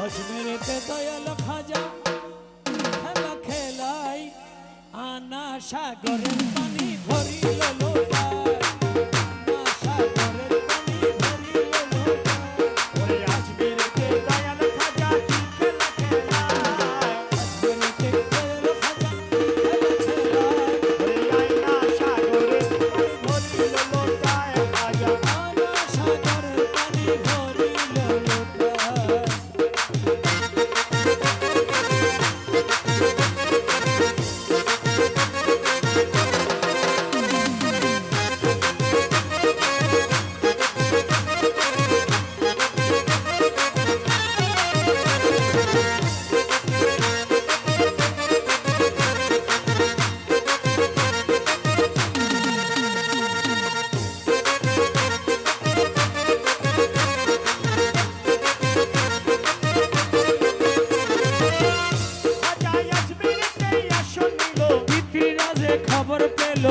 अजमेरते दयाल खाजा खेला खेलाई आना सागरेर पानी भरिल लोटाय आना सागरेर पानी भरिल लोटाय ওরে আজমিরেতে দয়াল খাজা কি খেলা খেলায় अजमेरते दयाल खाजा खेला खेलाई ওরে আয়না সাগরে ভরিল লোটায় খাজা आना सागरेर पानी भरिल लोटाय খাজা আজমিরেতে আসন নিল পৃথ্বীরাজে খবর পেল